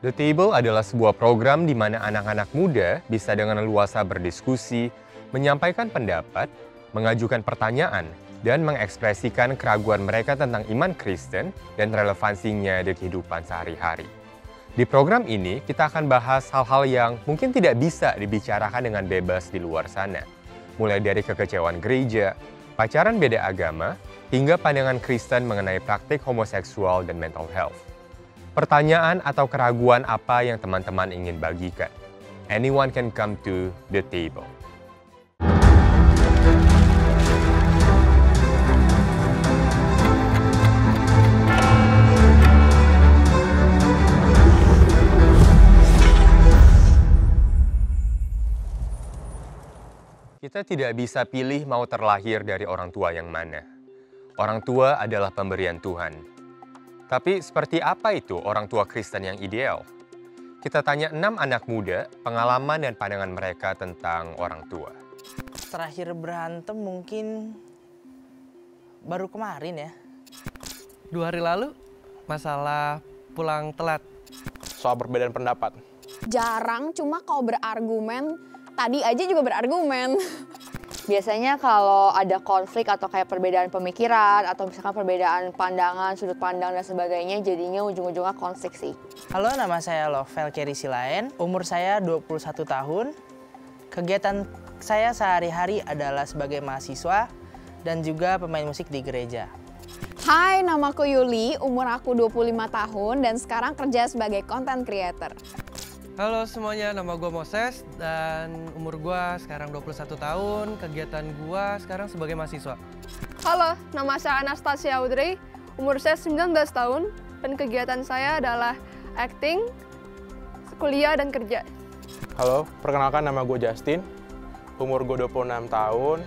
The Table adalah sebuah program di mana anak-anak muda bisa dengan leluasa berdiskusi, menyampaikan pendapat, mengajukan pertanyaan, dan mengekspresikan keraguan mereka tentang iman Kristen dan relevansinya di kehidupan sehari-hari. Di program ini, kita akan bahas hal-hal yang mungkin tidak bisa dibicarakan dengan bebas di luar sana. Mulai dari kekecewaan gereja, pacaran beda agama, hingga pandangan Kristen mengenai praktik homoseksual dan mental health. Pertanyaan atau keraguan apa yang teman-teman ingin bagikan? Anyone can come to the table. Kita tidak bisa pilih mau terlahir dari orang tua yang mana. Orang tua adalah pemberian Tuhan. Tapi seperti apa itu orang tua Kristen yang ideal? Kita tanya 6 anak muda, pengalaman dan pandangan mereka tentang orang tua. Terakhir berantem mungkin baru kemarin ya. 2 hari lalu, masalah pulang telat. Soal perbedaan pendapat. Jarang, cuma kalau berargumen, tadi aja juga berargumen. Biasanya kalau ada konflik atau kayak perbedaan pemikiran atau misalkan perbedaan pandangan, sudut pandang dan sebagainya, jadinya ujung-ujungnya konflik sih. Halo, nama saya Lovel Kerry Silaen, umur saya 21 tahun. Kegiatan saya sehari-hari adalah sebagai mahasiswa dan juga pemain musik di gereja. Hai, namaku Yuli, umur aku 25 tahun dan sekarang kerja sebagai content creator. Halo semuanya, nama gue Moses dan umur gue sekarang 21 tahun. Kegiatan gue sekarang sebagai mahasiswa. Halo, nama saya Anastasia Audrey, umur saya 19 tahun dan kegiatan saya adalah acting, kuliah, dan kerja. Halo, perkenalkan nama gue Justin, umur gue 26 tahun,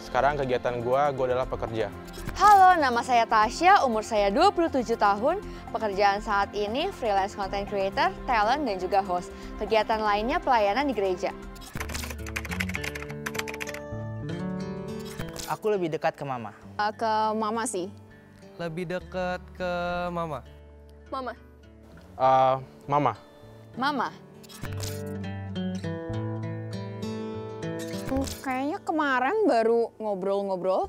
sekarang kegiatan gue adalah pekerja. Halo, nama saya Tasya, umur saya 27 tahun. Pekerjaan saat ini freelance content creator, talent, dan juga host. Kegiatan lainnya pelayanan di gereja. Aku lebih dekat ke mama. Ke mama sih. Lebih deket ke mama. Mama. Mama. Mama. Kayaknya kemarin baru ngobrol-ngobrol.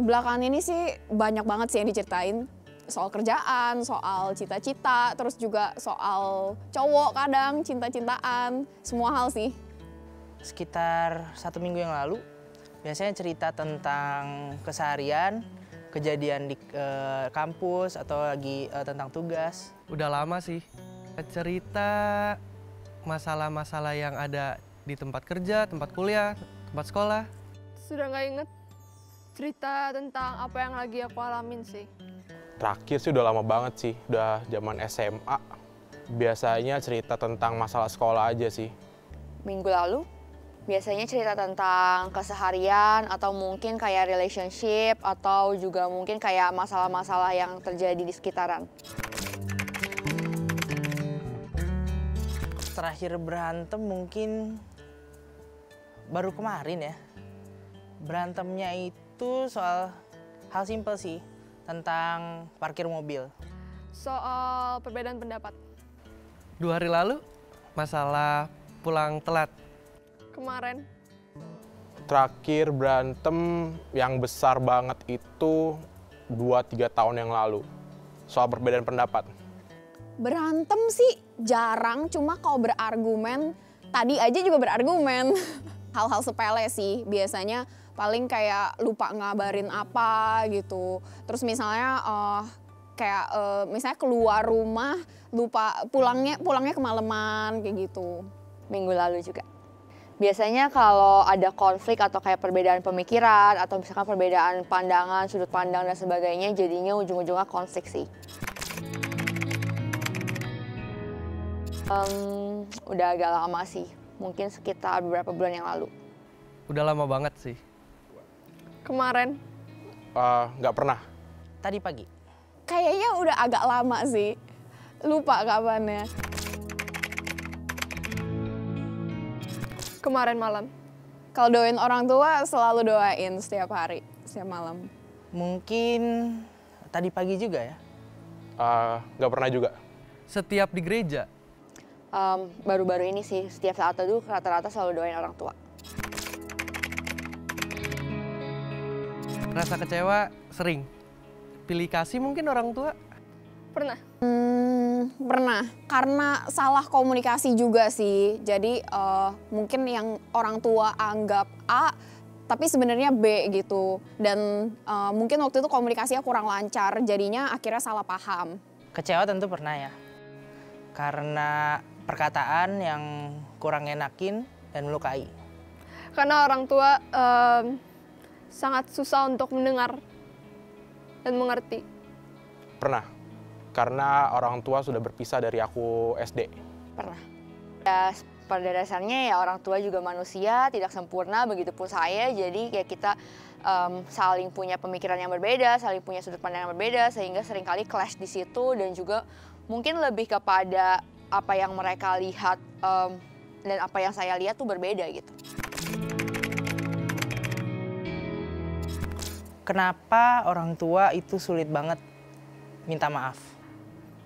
Belakangan ini sih banyak banget sih yang diceritain. Soal kerjaan, soal cita-cita, terus juga soal cowok kadang, cinta-cintaan, semua hal sih. Sekitar 1 minggu yang lalu, biasanya cerita tentang keseharian, kejadian di kampus, atau lagi tentang tugas. Udah lama sih. Cerita masalah-masalah yang ada di tempat kerja, tempat kuliah, tempat sekolah. Sudah nggak inget cerita tentang apa yang lagi aku alamin sih. Terakhir sih udah lama banget sih, udah zaman SMA. Biasanya cerita tentang masalah sekolah aja sih. Minggu lalu, biasanya cerita tentang keseharian atau mungkin kayak relationship atau juga mungkin kayak masalah-masalah yang terjadi di sekitaran. Terakhir berantem mungkin baru kemarin ya. Berantemnya itu soal hal simpel sih, tentang parkir mobil. Soal perbedaan pendapat. 2 hari lalu, masalah pulang telat. Kemarin. Terakhir berantem yang besar banget itu 2-3 tahun yang lalu. Soal perbedaan pendapat. Berantem sih jarang, cuma kalau berargumen, tadi aja juga berargumen. Hal-hal sepele sih, biasanya paling kayak lupa ngabarin apa gitu. Terus misalnya misalnya keluar rumah lupa pulangnya kemalaman kayak gitu. Minggu lalu juga. Biasanya kalau ada konflik atau kayak perbedaan pemikiran atau misalkan perbedaan pandangan, sudut pandang dan sebagainya, jadinya ujung-ujungnya konflik sih. Udah agak lama sih, mungkin sekitar beberapa bulan yang lalu. Udah lama banget sih. Kemarin. Nggak pernah. Tadi pagi. Kayaknya udah agak lama sih, lupa kapannya. Kemarin malam. Kalau doain orang tua selalu doain setiap hari, setiap malam. Mungkin tadi pagi juga ya. Nggak pernah juga. Setiap di gereja. baru-baru ini sih, setiap saat teduh rata-rata selalu doain orang tua. Rasa kecewa sering. Pilih kasih mungkin orang tua. Pernah. Pernah, karena salah komunikasi juga sih. Jadi mungkin yang orang tua anggap A, tapi sebenarnya B gitu. Dan mungkin waktu itu komunikasinya kurang lancar, jadinya akhirnya salah paham. Kecewa tentu pernah ya. Karena perkataan yang kurang enakin dan melukai. Karena orang tua sangat susah untuk mendengar dan mengerti. Pernah, karena orang tua sudah berpisah dari aku SD. Pernah. Ya, pada dasarnya ya orang tua juga manusia, tidak sempurna, begitupun saya. Jadi ya kita saling punya pemikiran yang berbeda, saling punya sudut pandang yang berbeda, sehingga seringkali clash di situ dan juga mungkin lebih kepada apa yang mereka lihat dan apa yang saya lihat tuh berbeda gitu. Kenapa orang tua itu sulit banget minta maaf?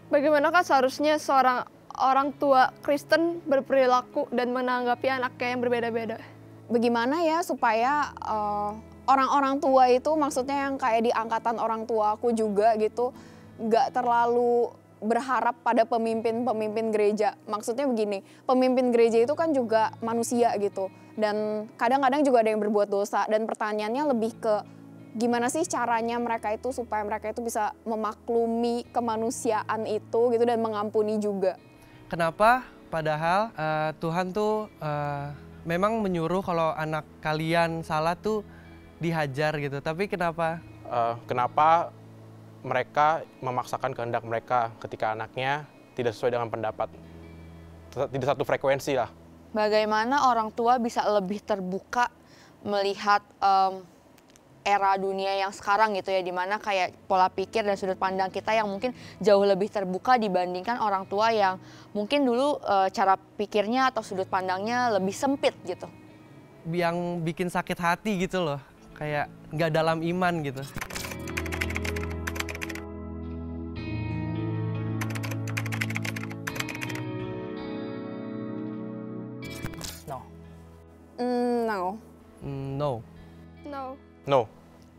Bagaimanakah seharusnya seorang orang tua Kristen berperilaku dan menanggapi anaknya yang berbeda-beda? Bagaimana ya supaya orang-orang tua itu, maksudnya yang kayak di angkatan orang tua aku juga gitu, nggak terlalu berharap pada pemimpin-pemimpin gereja. Maksudnya begini, pemimpin gereja itu kan juga manusia gitu. Dan kadang-kadang juga ada yang berbuat dosa. Dan pertanyaannya lebih ke gimana sih caranya mereka itu supaya mereka itu bisa memaklumi kemanusiaan itu gitu dan mengampuni juga. Kenapa? Padahal Tuhan tuh memang menyuruh kalau anak kalian salah tuh dihajar gitu. Tapi kenapa? Kenapa mereka memaksakan kehendak mereka ketika anaknya tidak sesuai dengan pendapat? Tidak satu frekuensi lah. Bagaimana orang tua bisa lebih terbuka melihat era dunia yang sekarang gitu ya, dimana kayak pola pikir dan sudut pandang kita yang mungkin jauh lebih terbuka dibandingkan orang tua yang mungkin dulu cara pikirnya atau sudut pandangnya lebih sempit gitu. Yang bikin sakit hati gitu loh, kayak nggak dalam iman gitu. No. No. No. No. No.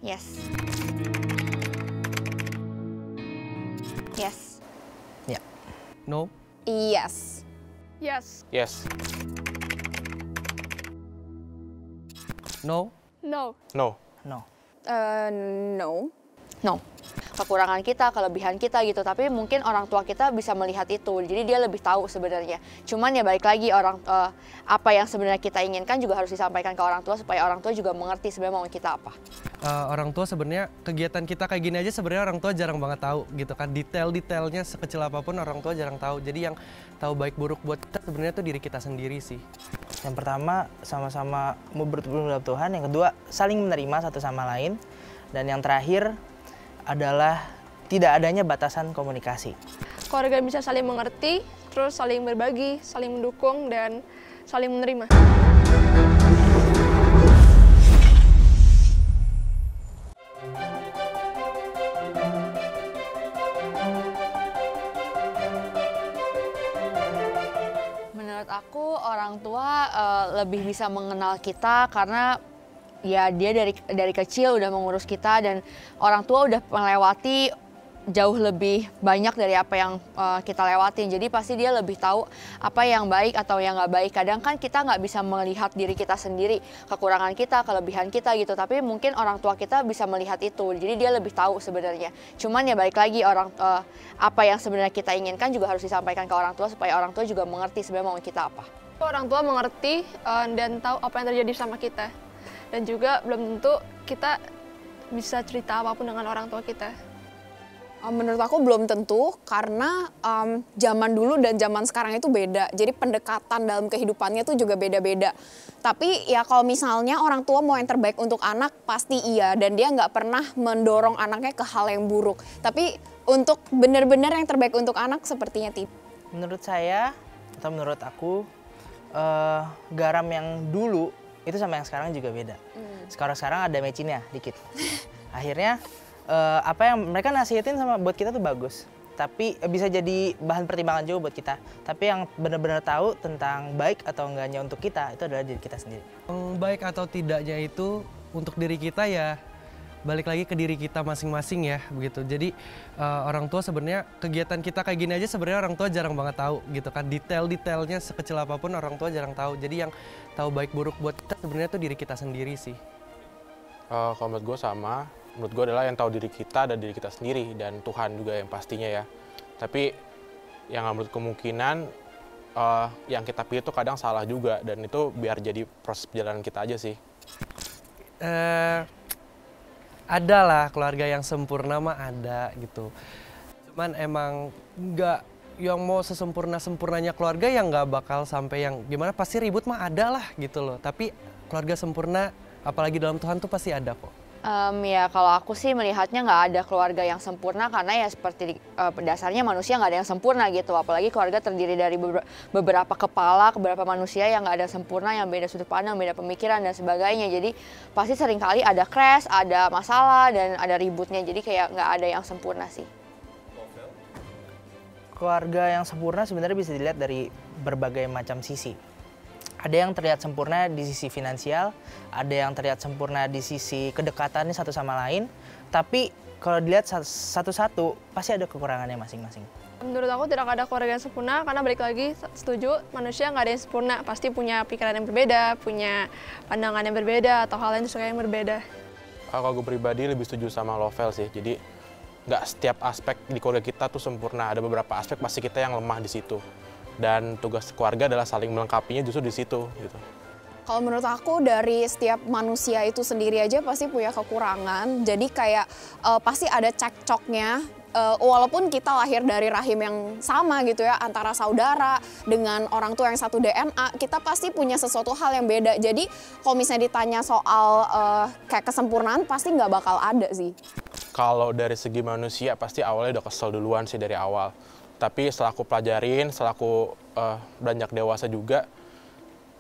Yes. Yes. Ya. No. Yes. Yes. Yes. No. No. No. No. No. No. Kekurangan kita, kelebihan kita gitu, tapi mungkin orang tua kita bisa melihat itu, jadi dia lebih tahu sebenarnya. Cuman ya balik lagi apa yang sebenarnya kita inginkan juga harus disampaikan ke orang tua supaya orang tua juga mengerti sebenarnya mau kita apa. Orang tua sebenarnya kegiatan kita kayak gini aja sebenarnya orang tua jarang banget tahu gitu kan, detail-detailnya sekecil apapun orang tua jarang tahu. Jadi yang tahu baik buruk buat kita sebenarnya tuh diri kita sendiri sih. Yang pertama sama-sama mau bertumbuh dalam Tuhan, yang kedua saling menerima satu sama lain, dan yang terakhir adalah tidak adanya batasan komunikasi. Keluarga bisa saling mengerti, terus saling berbagi, saling mendukung, dan saling menerima. Menurut aku orang tua lebih bisa mengenal kita karena ya dia dari kecil udah mengurus kita dan orang tua udah melewati jauh lebih banyak dari apa yang kita lewatin. Jadi pasti dia lebih tahu apa yang baik atau yang nggak baik. Kadang kan kita nggak bisa melihat diri kita sendiri, kekurangan kita, kelebihan kita gitu. Tapi mungkin orang tua kita bisa melihat itu. Jadi dia lebih tahu sebenarnya. Cuman ya balik lagi apa yang sebenarnya kita inginkan juga harus disampaikan ke orang tua supaya orang tua juga mengerti sebenarnya mau kita apa. Orang tua mengerti dan tahu apa yang terjadi sama kita. Dan juga belum tentu kita bisa cerita apapun dengan orang tua kita. Menurut aku belum tentu karena zaman dulu dan zaman sekarang itu beda. Jadi pendekatan dalam kehidupannya tuh juga beda-beda. Tapi ya kalau misalnya orang tua mau yang terbaik untuk anak pasti iya. Dan dia nggak pernah mendorong anaknya ke hal yang buruk. Tapi untuk benar-benar yang terbaik untuk anak sepertinya tidak. Menurut saya atau menurut aku garam yang dulu itu sama yang sekarang juga beda. Sekarang ada mecinnya dikit. Akhirnya apa yang mereka nasihatin sama buat kita tuh bagus. tapi bisa jadi bahan pertimbangan juga buat kita. Tapi yang benar-benar tahu tentang baik atau enggaknya untuk kita itu adalah diri kita sendiri. Baik atau tidaknya itu untuk diri kita ya balik lagi ke diri kita masing-masing ya begitu. Jadi orang tua sebenarnya kegiatan kita kayak gini aja sebenarnya orang tua jarang banget tahu gitu kan. Detail-detailnya sekecil apapun orang tua jarang tahu. Jadi yang tahu baik buruk buat kita sebenarnya tuh diri kita sendiri sih. Kalau menurut gue sama, menurut gue adalah yang tahu diri kita dan diri kita sendiri dan Tuhan juga yang pastinya ya. Tapi yang menurut kemungkinan yang kita pilih itu kadang salah juga dan itu biar jadi proses perjalanan kita aja sih. Ada lah keluarga yang sempurna mah ada gitu. Cuman emang nggak yang mau sesempurna-sempurnanya keluarga yang nggak bakal sampai yang gimana pasti ribut mah ada lah gitu loh. Tapi keluarga sempurna apalagi dalam Tuhan tuh pasti ada kok. Ya kalau aku sih melihatnya nggak ada keluarga yang sempurna karena ya seperti dasarnya manusia nggak ada yang sempurna gitu. Apalagi keluarga terdiri dari beberapa kepala, beberapa manusia yang nggak ada sempurna, yang beda sudut pandang, beda pemikiran dan sebagainya. Jadi pasti seringkali ada crash, ada masalah dan ada ributnya. Jadi kayak nggak ada yang sempurna sih. Keluarga yang sempurna sebenarnya bisa dilihat dari berbagai macam sisi. Ada yang terlihat sempurna di sisi finansial, ada yang terlihat sempurna di sisi kedekatannya satu sama lain. Tapi kalau dilihat satu-satu, pasti ada kekurangannya masing-masing. Menurut aku tidak ada keluarga yang sempurna karena balik lagi setuju manusia nggak ada yang sempurna. Pasti punya pikiran yang berbeda, punya pandangan yang berbeda atau hal yang disukai yang berbeda. Kalau gue pribadi lebih setuju sama Lovel sih. Jadi nggak setiap aspek di keluarga kita tuh sempurna. Ada beberapa aspek pasti kita yang lemah di situ. Dan tugas keluarga adalah saling melengkapinya justru di situ gitu. Kalau menurut aku dari setiap manusia itu sendiri aja pasti punya kekurangan. Jadi kayak pasti ada cekcoknya. Walaupun kita lahir dari rahim yang sama gitu ya, antara saudara dengan orang tua yang satu DNA, kita pasti punya sesuatu hal yang beda. Jadi kalau misalnya ditanya soal kayak kesempurnaan pasti nggak bakal ada sih. Kalau dari segi manusia pasti awalnya udah kesel duluan sih dari awal. Tapi setelah aku pelajarin, setelah aku beranjak dewasa juga,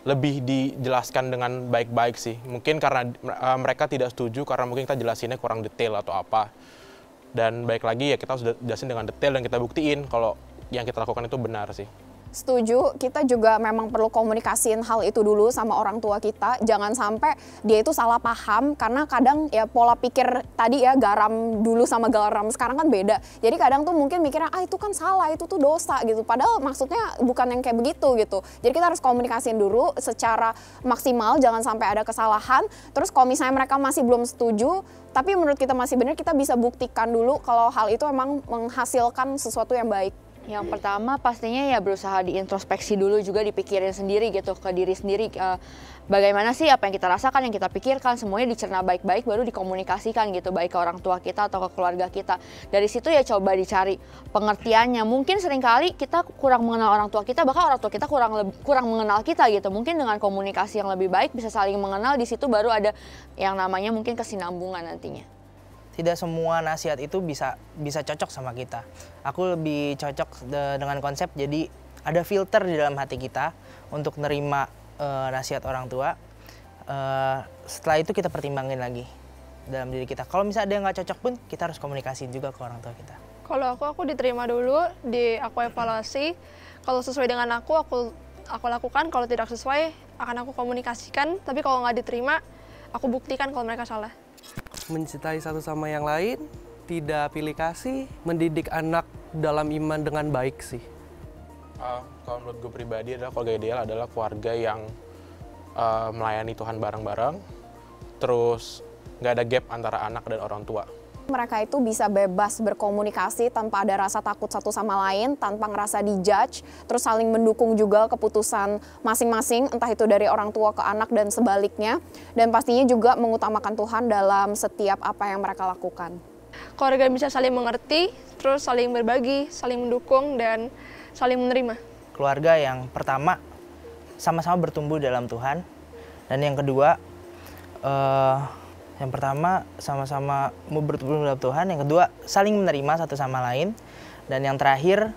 lebih dijelaskan dengan baik-baik sih. Mungkin karena mereka tidak setuju, karena mungkin kita jelasinnya kurang detail atau apa. Dan baik lagi ya kita sudah jelasin dengan detail dan kita buktiin kalau yang kita lakukan itu benar sih. Setuju, kita juga memang perlu komunikasiin hal itu dulu sama orang tua kita. Jangan sampai dia itu salah paham, karena kadang ya pola pikir tadi ya garam dulu sama garam sekarang kan beda. Jadi kadang tuh mungkin mikirnya, itu kan salah, itu tuh dosa gitu. Padahal maksudnya bukan yang kayak begitu gitu. Jadi kita harus komunikasiin dulu secara maksimal, jangan sampai ada kesalahan. Terus kalau misalnya mereka masih belum setuju, tapi menurut kita masih benar, kita bisa buktikan dulu kalau hal itu emang menghasilkan sesuatu yang baik. Yang pertama pastinya ya berusaha diintrospeksi dulu juga, dipikirin sendiri gitu ke diri sendiri. Bagaimana sih apa yang kita rasakan, yang kita pikirkan, semuanya dicerna baik-baik baru dikomunikasikan gitu, baik ke orang tua kita atau ke keluarga kita. Dari situ ya coba dicari pengertiannya. Mungkin seringkali kita kurang mengenal orang tua kita, bahkan orang tua kita kurang mengenal kita gitu. Mungkin dengan komunikasi yang lebih baik bisa saling mengenal, di situ baru ada yang namanya mungkin kesinambungan nantinya. Tidak semua nasihat itu bisa cocok sama kita. Aku lebih cocok dengan konsep jadi ada filter di dalam hati kita untuk nerima nasihat orang tua. Setelah itu kita pertimbangin lagi dalam diri kita. Kalau misalnya ada yang nggak cocok pun kita harus komunikasiin juga ke orang tua kita. Kalau aku diterima dulu, aku evaluasi. Kalau sesuai dengan aku lakukan. Kalau tidak sesuai akan aku komunikasikan. Tapi kalau nggak diterima, aku buktikan kalau mereka salah. Mencintai satu sama yang lain, tidak pilih kasih, mendidik anak dalam iman dengan baik sih. Kalau menurut gue pribadi adalah keluarga ideal adalah keluarga yang melayani Tuhan bareng-bareng, terus nggak ada gap antara anak dan orang tua. Mereka itu bisa bebas berkomunikasi tanpa ada rasa takut satu sama lain, tanpa ngerasa dijudge, terus saling mendukung juga keputusan masing-masing, entah itu dari orang tua ke anak dan sebaliknya. Dan pastinya juga mengutamakan Tuhan dalam setiap apa yang mereka lakukan. Keluarga bisa saling mengerti, terus saling berbagi, saling mendukung, dan saling menerima. Keluarga yang pertama sama-sama bertumbuh dalam Tuhan, dan yang kedua yang pertama sama-sama mau bertumbuh dalam Tuhan, yang kedua saling menerima satu sama lain, dan yang terakhir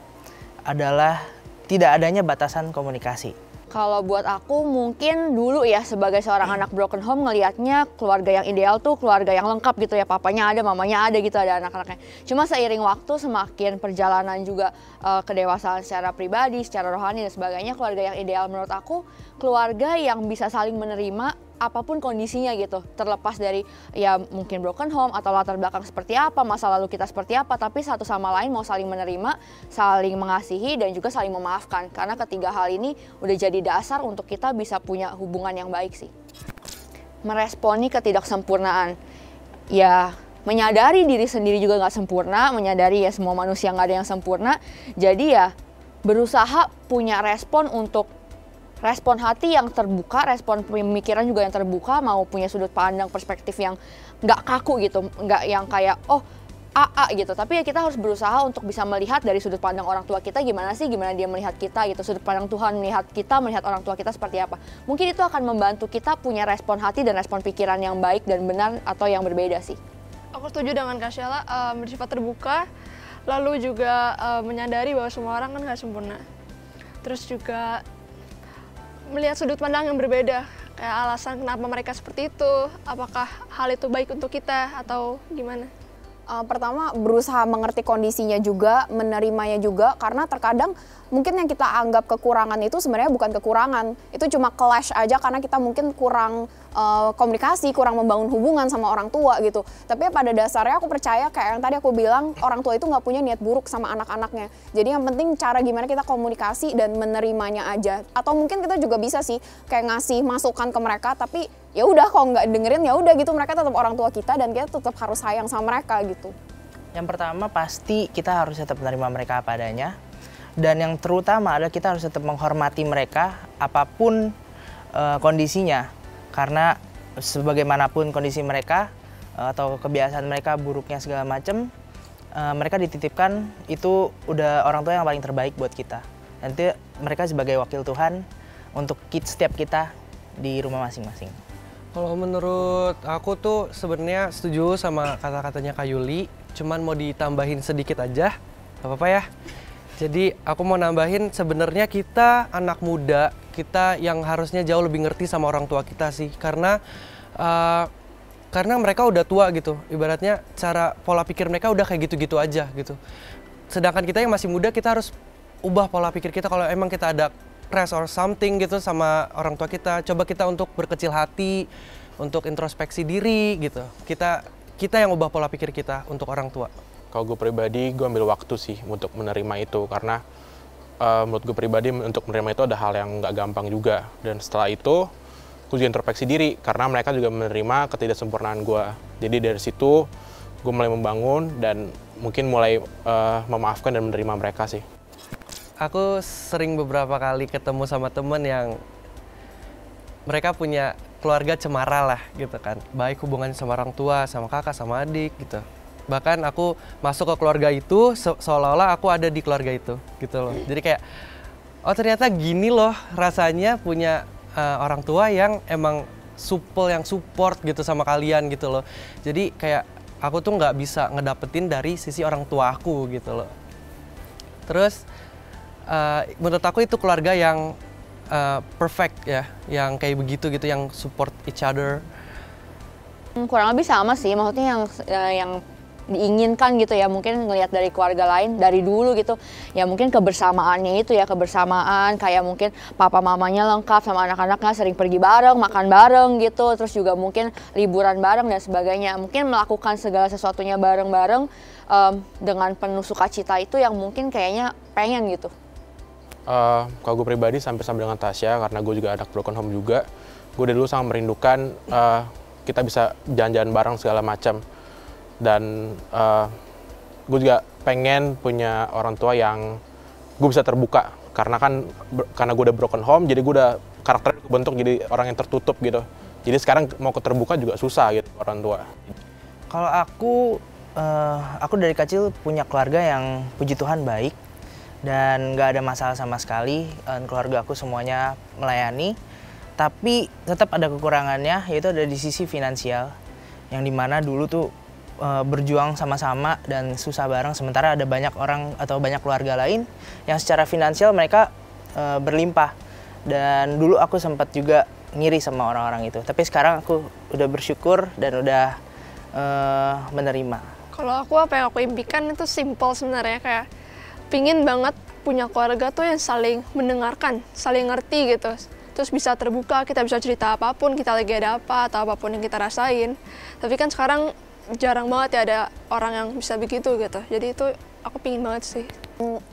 adalah tidak adanya batasan komunikasi. Kalau buat aku mungkin dulu ya sebagai seorang anak broken home ngelihatnya keluarga yang ideal tuh keluarga yang lengkap gitu ya, papanya ada, mamanya ada gitu, ada anak-anaknya. Cuma seiring waktu semakin perjalanan juga kedewasaan secara pribadi, secara rohani dan sebagainya, keluarga yang ideal menurut aku keluarga yang bisa saling menerima apapun kondisinya gitu, terlepas dari ya mungkin broken home atau latar belakang seperti apa, masa lalu kita seperti apa, tapi satu sama lain mau saling menerima, saling mengasihi dan juga saling memaafkan, karena ketiga hal ini udah jadi dasar untuk kita bisa punya hubungan yang baik sih. Meresponi ketidaksempurnaan, ya menyadari diri sendiri juga nggak sempurna, menyadari ya semua manusia nggak ada yang sempurna, jadi ya berusaha punya respon untuk respon hati yang terbuka, respon pemikiran juga yang terbuka, mau punya sudut pandang perspektif yang nggak kaku gitu, nggak yang kayak oh AA gitu, tapi ya kita harus berusaha untuk bisa melihat dari sudut pandang orang tua kita gimana sih, gimana dia melihat kita gitu, sudut pandang Tuhan melihat kita, melihat orang tua kita seperti apa. Mungkin itu akan membantu kita punya respon hati dan respon pikiran yang baik dan benar atau yang berbeda sih. Aku setuju dengan Kak Sheila, bersifat terbuka, lalu juga menyadari bahwa semua orang kan nggak sempurna. Terus juga melihat sudut pandang yang berbeda, kayak alasan kenapa mereka seperti itu, apakah hal itu baik untuk kita atau gimana? Pertama berusaha mengerti kondisinya juga, menerimanya juga, karena terkadang mungkin yang kita anggap kekurangan itu sebenarnya bukan kekurangan, itu cuma clash aja karena kita mungkin kurang komunikasi, kurang membangun hubungan sama orang tua gitu. Tapi pada dasarnya aku percaya kayak yang tadi aku bilang, orang tua itu nggak punya niat buruk sama anak-anaknya. Jadi yang penting cara gimana kita komunikasi dan menerimanya aja. Atau mungkin kita juga bisa sih kayak ngasih masukan ke mereka, tapi ya udah kalau nggak dengerin ya udah gitu, mereka tetap orang tua kita dan kita tetap harus sayang sama mereka gitu. Yang pertama pasti kita harus tetap menerima mereka apa adanya. Dan yang terutama adalah kita harus tetap menghormati mereka apapun kondisinya. Karena sebagaimanapun kondisi mereka atau kebiasaan mereka, buruknya segala macam, mereka dititipkan itu udah orang tua yang paling terbaik buat kita. Nanti mereka sebagai wakil Tuhan untuk setiap kita di rumah masing-masing. Kalau menurut aku tuh sebenarnya setuju sama kata-katanya Kak Yuli, cuman mau ditambahin sedikit aja, gak apa-apa ya. Jadi aku mau nambahin sebenarnya kita anak muda, kita yang harusnya jauh lebih ngerti sama orang tua kita sih, karena mereka udah tua gitu, ibaratnya cara pola pikir mereka udah kayak gitu-gitu aja gitu. Sedangkan kita yang masih muda, kita harus ubah pola pikir kita. Kalau emang kita ada crush or something gitu sama orang tua kita, coba kita untuk berkecil hati, untuk introspeksi diri gitu. Kita yang ubah pola pikir kita untuk orang tua. Kalau gue pribadi, gue ambil waktu sih untuk menerima itu, karena menurut gue pribadi untuk menerima itu ada hal yang nggak gampang juga. Dan setelah itu, gue juga introspeksi diri, karena mereka juga menerima ketidaksempurnaan gue. Jadi dari situ, gue mulai membangun dan mungkin mulai memaafkan dan menerima mereka sih. Aku sering beberapa kali ketemu sama temen yang mereka punya keluarga cemara lah gitu kan. Baik hubungannya sama orang tua, sama kakak, sama adik gitu. Bahkan aku masuk ke keluarga itu seolah-olah aku ada di keluarga itu gitu loh. Jadi kayak, oh ternyata gini loh rasanya punya orang tua yang emang supel, yang support gitu sama kalian gitu loh. Jadi kayak aku tuh nggak bisa ngedapetin dari sisi orang tua aku gitu loh. Terus menurut aku itu keluarga yang perfect ya, yang kayak begitu gitu, yang support each other. Kurang lebih sama sih, maksudnya yang diinginkan gitu ya, mungkin ngelihat dari keluarga lain dari dulu gitu ya, mungkin kebersamaannya itu ya, kebersamaan kayak mungkin papa mamanya lengkap sama anak-anaknya, sering pergi bareng, makan bareng gitu, terus juga mungkin liburan bareng dan sebagainya, mungkin melakukan segala sesuatunya bareng-bareng dengan penuh sukacita, itu yang mungkin kayaknya pengen gitu. Kalau gue pribadi sampai dengan Tasya, karena gue juga anak broken home juga, gue dari dulu sangat merindukan kita bisa jalan-jalan bareng segala macam. Dan gue juga pengen punya orang tua yang gue bisa terbuka, karena gue udah broken home, jadi gue udah karakternya bentuk jadi orang yang tertutup gitu. Jadi sekarang mau terbuka juga susah gitu orang tua. Kalau aku dari kecil punya keluarga yang puji Tuhan baik dan nggak ada masalah sama sekali. Keluarga aku semuanya melayani, tapi tetap ada kekurangannya, yaitu ada di sisi finansial, yang dimana dulu tuh berjuang sama-sama dan susah bareng, sementara ada banyak orang atau banyak keluarga lain yang secara finansial mereka berlimpah. Dan dulu aku sempat juga ngiri sama orang-orang itu. Tapi sekarang aku udah bersyukur dan udah menerima. Kalau aku apa yang aku impikan itu simple sebenarnya, kayak pingin banget punya keluarga tuh yang saling mendengarkan, saling ngerti gitu. Terus bisa terbuka, kita bisa cerita apapun, kita lagi ada apa, atau apapun yang kita rasain. Tapi kan sekarang jarang banget ya ada orang yang bisa begitu gitu. Jadi itu aku pingin banget sih.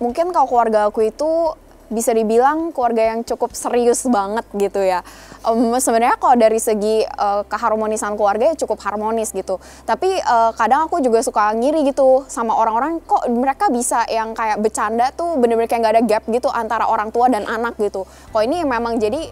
Mungkin kalau keluarga aku itu bisa dibilang keluarga yang cukup serius banget gitu ya. Sebenarnya kalau dari segi keharmonisan keluarga ya cukup harmonis gitu. Tapi kadang aku juga suka ngiri gitu sama orang-orang, kok mereka bisa yang kayak bercanda tuh bener-bener kayak nggak ada gap gitu antara orang tua dan anak gitu. Kok ini memang jadi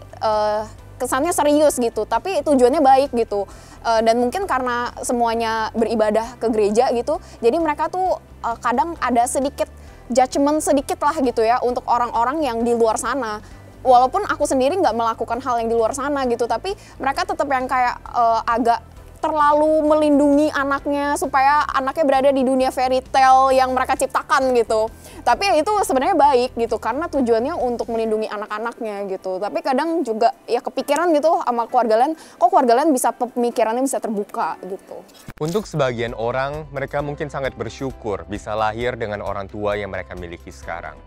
kesannya serius gitu, tapi tujuannya baik gitu. Dan mungkin karena semuanya beribadah ke gereja gitu, jadi mereka tuh kadang ada sedikit judgement sedikit lah gitu ya untuk orang-orang yang di luar sana. Walaupun aku sendiri nggak melakukan hal yang di luar sana gitu, tapi mereka tetap yang kayak agak terlalu melindungi anaknya supaya anaknya berada di dunia fairy tale yang mereka ciptakan gitu. Tapi itu sebenarnya baik gitu karena tujuannya untuk melindungi anak-anaknya gitu. Tapi kadang juga ya kepikiran gitu sama keluarga lain, kok keluarga lain bisa pemikirannya bisa terbuka gitu. Untuk sebagian orang, mereka mungkin sangat bersyukur bisa lahir dengan orang tua yang mereka miliki sekarang.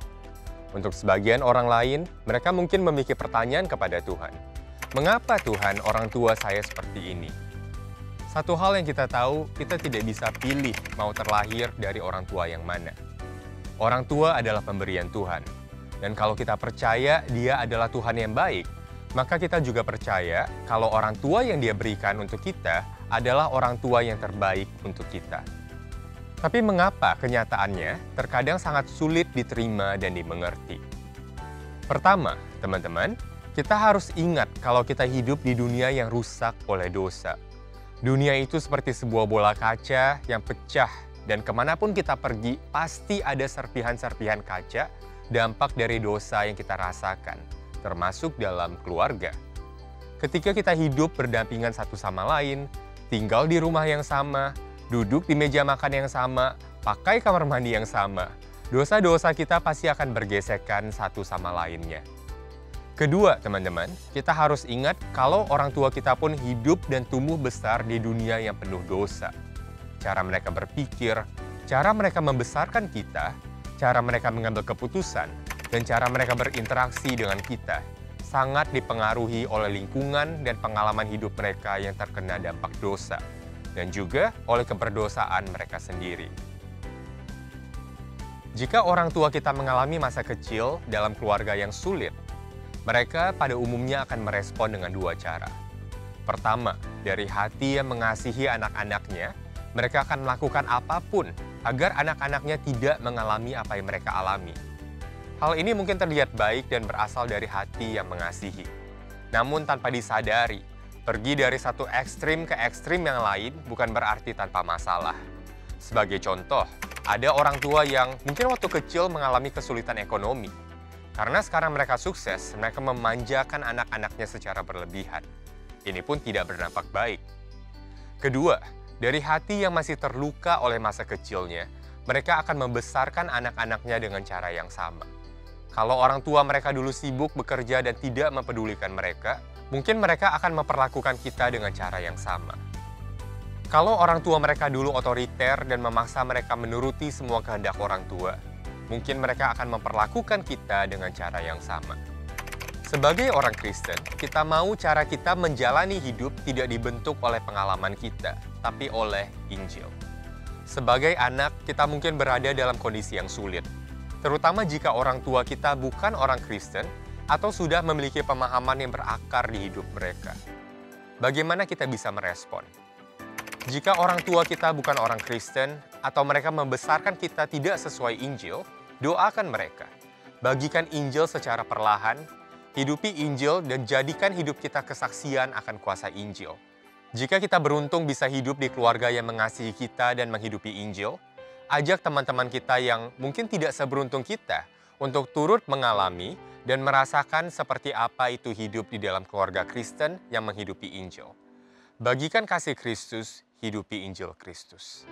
Untuk sebagian orang lain, mereka mungkin memiliki pertanyaan kepada Tuhan. Mengapa Tuhan orang tua saya seperti ini? Satu hal yang kita tahu, kita tidak bisa pilih mau terlahir dari orang tua yang mana. Orang tua adalah pemberian Tuhan. Dan kalau kita percaya Dia adalah Tuhan yang baik, maka kita juga percaya kalau orang tua yang Dia berikan untuk kita adalah orang tua yang terbaik untuk kita. Tapi mengapa kenyataannya terkadang sangat sulit diterima dan dimengerti? Pertama, teman-teman, kita harus ingat kalau kita hidup di dunia yang rusak oleh dosa. Dunia itu seperti sebuah bola kaca yang pecah, dan kemanapun kita pergi, pasti ada serpihan-serpihan kaca dampak dari dosa yang kita rasakan, termasuk dalam keluarga. Ketika kita hidup berdampingan satu sama lain, tinggal di rumah yang sama, duduk di meja makan yang sama, pakai kamar mandi yang sama, dosa-dosa kita pasti akan bergesekan satu sama lainnya. Kedua, teman-teman, kita harus ingat kalau orang tua kita pun hidup dan tumbuh besar di dunia yang penuh dosa. Cara mereka berpikir, cara mereka membesarkan kita, cara mereka mengambil keputusan, dan cara mereka berinteraksi dengan kita sangat dipengaruhi oleh lingkungan dan pengalaman hidup mereka yang terkena dampak dosa, dan juga oleh keberdosaan mereka sendiri. Jika orang tua kita mengalami masa kecil dalam keluarga yang sulit, mereka pada umumnya akan merespon dengan dua cara. Pertama, dari hati yang mengasihi anak-anaknya, mereka akan melakukan apapun agar anak-anaknya tidak mengalami apa yang mereka alami. Hal ini mungkin terlihat baik dan berasal dari hati yang mengasihi. Namun tanpa disadari, pergi dari satu ekstrim ke ekstrim yang lain bukan berarti tanpa masalah. Sebagai contoh, ada orang tua yang mungkin waktu kecil mengalami kesulitan ekonomi. Karena sekarang mereka sukses, mereka memanjakan anak-anaknya secara berlebihan. Ini pun tidak berdampak baik. Kedua, dari hati yang masih terluka oleh masa kecilnya, mereka akan membesarkan anak-anaknya dengan cara yang sama. Kalau orang tua mereka dulu sibuk bekerja dan tidak mempedulikan mereka, mungkin mereka akan memperlakukan kita dengan cara yang sama. Kalau orang tua mereka dulu otoriter dan memaksa mereka menuruti semua kehendak orang tua, mungkin mereka akan memperlakukan kita dengan cara yang sama. Sebagai orang Kristen, kita mau cara kita menjalani hidup tidak dibentuk oleh pengalaman kita, tapi oleh Injil. Sebagai anak, kita mungkin berada dalam kondisi yang sulit, terutama jika orang tua kita bukan orang Kristen atau sudah memiliki pemahaman yang berakar di hidup mereka. Bagaimana kita bisa merespon? Jika orang tua kita bukan orang Kristen atau mereka membesarkan kita tidak sesuai Injil, doakan mereka. Bagikan Injil secara perlahan, hidupi Injil dan jadikan hidup kita kesaksian akan kuasa Injil. Jika kita beruntung bisa hidup di keluarga yang mengasihi kita dan menghidupi Injil, ajak teman-teman kita yang mungkin tidak seberuntung kita untuk turut mengalami dan merasakan seperti apa itu hidup di dalam keluarga Kristen yang menghidupi Injil. Bagikan kasih Kristus, hidupi Injil Kristus.